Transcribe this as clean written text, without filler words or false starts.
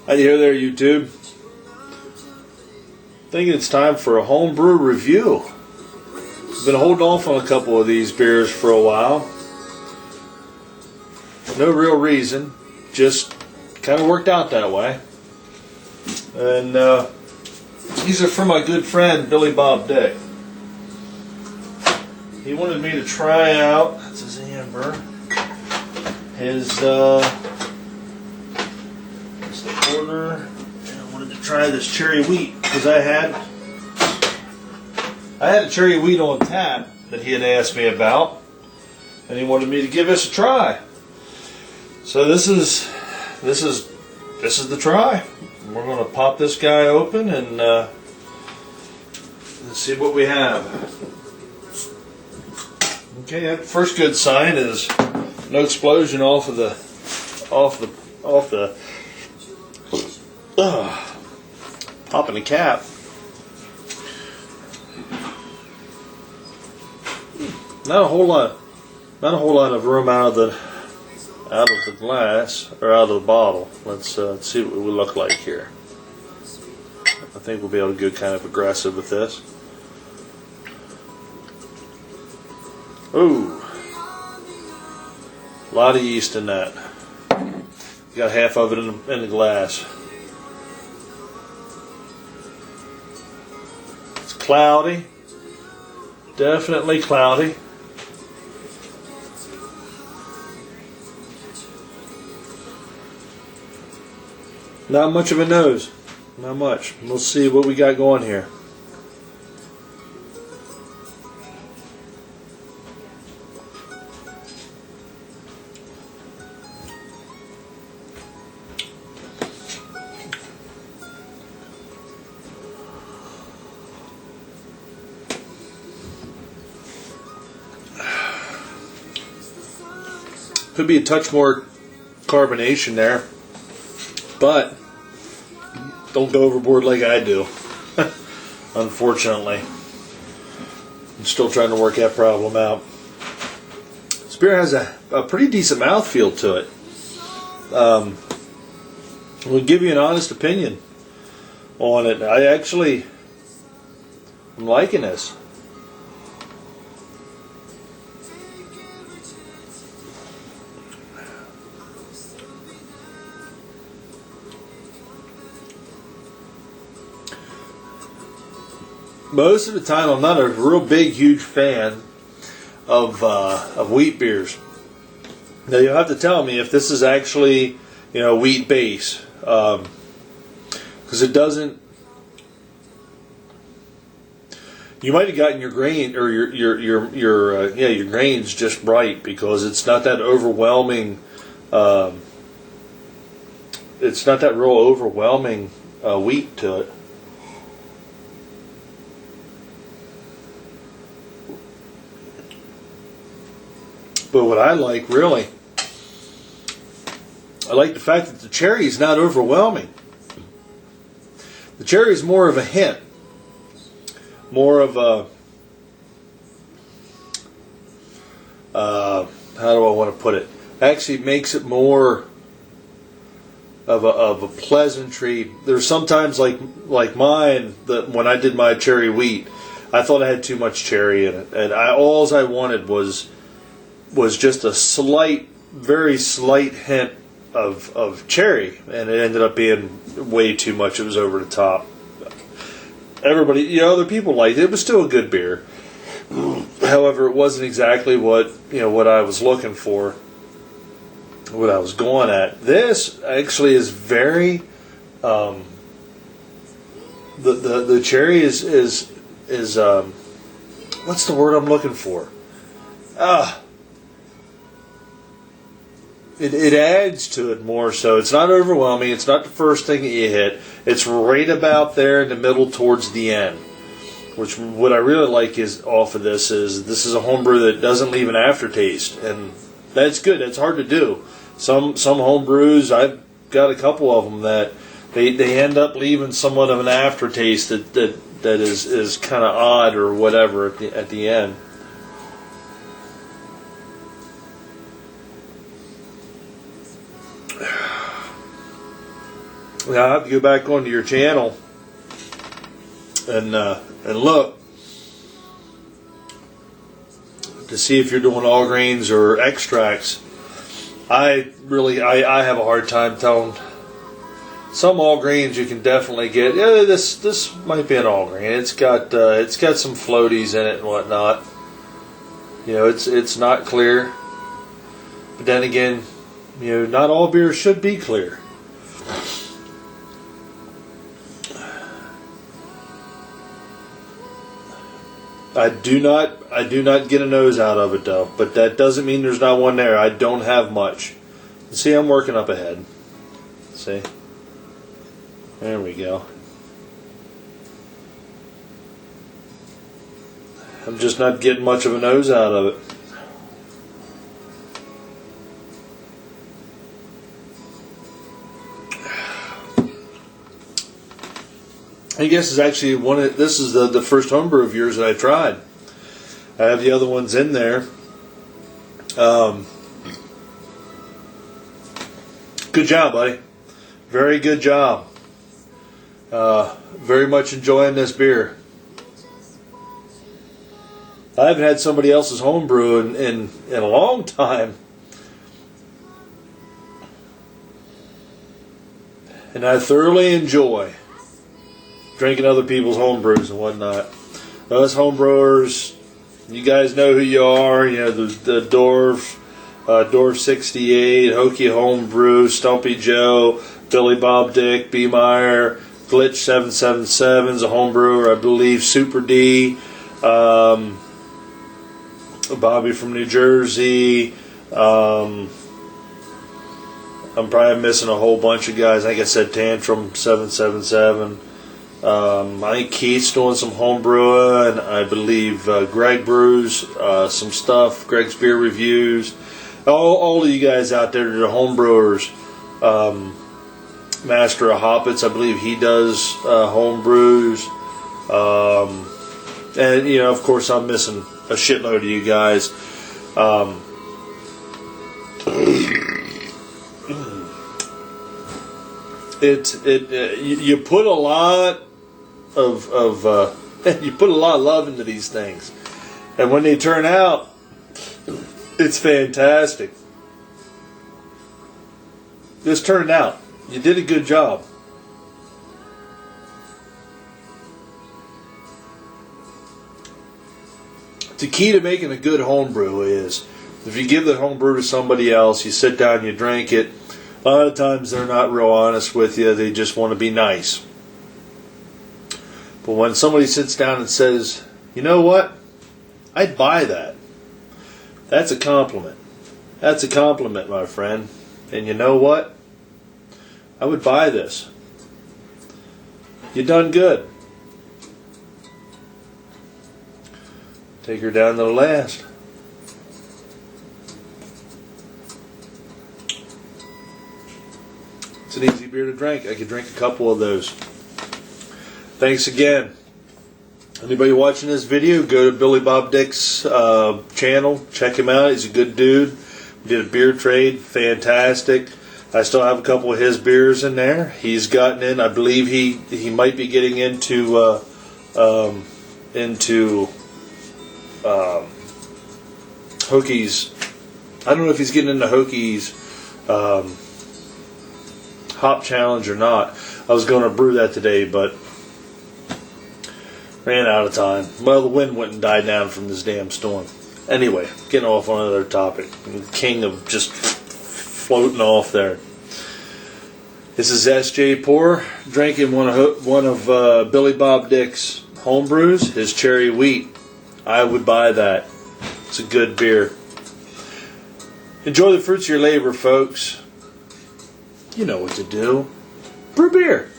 Hi there, YouTube. Thinking it's time for a homebrew review. Been holding off on a couple of these beers for a while. No real reason, just kind of worked out that way. And these are from my good friend Billybobdick. He wanted me to try out, that's his amber, his order, and I wanted to try this cherry wheat because I had a cherry wheat on tap that he had asked me about, and he wanted me to give this a try. So this is the try. We're going to pop this guy open and let's see what we have. Okay, that first good sign is no explosion off the popping the cap. Not a whole lot of room out of the glass or out of the bottle. Let's see what we look like here. I think we'll be able to go kind of aggressive with this. Ooh, a lot of yeast in that. Got half of it in the glass. It's cloudy, definitely cloudy. Not much of a nose, not much. We'll see what we got going here. Could be a touch more carbonation there, but don't go overboard like I do. Unfortunately, I'm still trying to work that problem out. This beer has a pretty decent mouthfeel to it. We'll give you an honest opinion on it. I'm liking this. Most of the time, I'm not a real big, huge fan of wheat beers. Now, you'll have to tell me if this is actually, wheat base, because it doesn't. You might have gotten your grain or your grains just right, because it's not that overwhelming. It's not that real overwhelming wheat to it. But what I like, really, I like the fact that the cherry is not overwhelming. The cherry is more of a hint, more of a, how do I want to put it? Actually makes it more of a pleasantry. There's sometimes like mine, that when I did my cherry wheat, I thought I had too much cherry in it, and all I wanted was just a slight, very slight hint of cherry, and it ended up being way too much. It was over the top. Everybody, other people liked it. It was still a good beer. However, it wasn't exactly what I was looking for, what I was going at. This actually is very, the cherry is what's the word I'm looking for? It adds to it more, so it's not overwhelming. It's not the first thing that you hit. It's right about there in the middle towards the end. Which, what I really like is off of this is a homebrew that doesn't leave an aftertaste, and that's good. That's hard to do. Some homebrews, I've got a couple of them that they end up leaving somewhat of an aftertaste that is kind of odd or whatever at the end. Now I have to go back onto your channel and look to see if you're doing all grains or extracts. I have a hard time telling. Some all grains you can definitely get. Yeah, this might be an all grain. It's got some floaties in it and whatnot. You know, it's not clear. But then again, you know, not all beers should be clear. I do not get a nose out of it though, but that doesn't mean there's not one there. I don't have much. See, I'm working up ahead. See? There we go. I'm just not getting much of a nose out of it. I guess it's actually this is the first homebrew of yours that I tried. I have the other ones in there. Good job, buddy. Very good job. Very much enjoying this beer. I haven't had somebody else's homebrew in a long time. And I thoroughly enjoy drinking other people's homebrews and whatnot. Us homebrewers, you guys know who you are. You know, the Dorf 68, Hokey Homebrew, Stumpy Joe, Billybobdick, B. Meyer, Glitch 777's a homebrewer, I believe, Super D, Bobby from New Jersey. I'm probably missing a whole bunch of guys. I think I said Tantrum 777. I think Keith's doing some homebrewing, and I believe Greg brews some stuff. Greg's beer reviews. All of you guys out there that are homebrewers. Master of Hoppets, I believe he does homebrews. And you know, of course, I'm missing a shitload of you guys. You put a lot of you put a lot of love into these things, and when they turn out, it's fantastic. This turned out. You did a good job. The key to making a good homebrew is if you give the homebrew to somebody else, you sit down, you drink it. A lot of times they're not real honest with you. They just want to be nice. But when somebody sits down and says, you know what? I'd buy that. That's a compliment. That's a compliment, my friend. And you know what? I would buy this. You done good. Take her down to the last. It's an easy beer to drink. I could drink a couple of those. Thanks again. Anybody watching this video, go to Billybobdick's channel. Check him out. He's a good dude. We did a beer trade. Fantastic. I still have a couple of his beers in there. He's gotten in. I believe he might be getting into Hokey's. I don't know if he's getting into Hokey's Hop Challenge or not. I was going to brew that today, but ran out of time. Well, the wind went and died down from this damn storm. Anyway, getting off on another topic. I'm the king of just floating off there. This is S.J. Poor drinking one of Billybobdick's homebrews, his cherry wheat. I would buy that. It's a good beer. Enjoy the fruits of your labor, folks. You know what to do. Brew beer.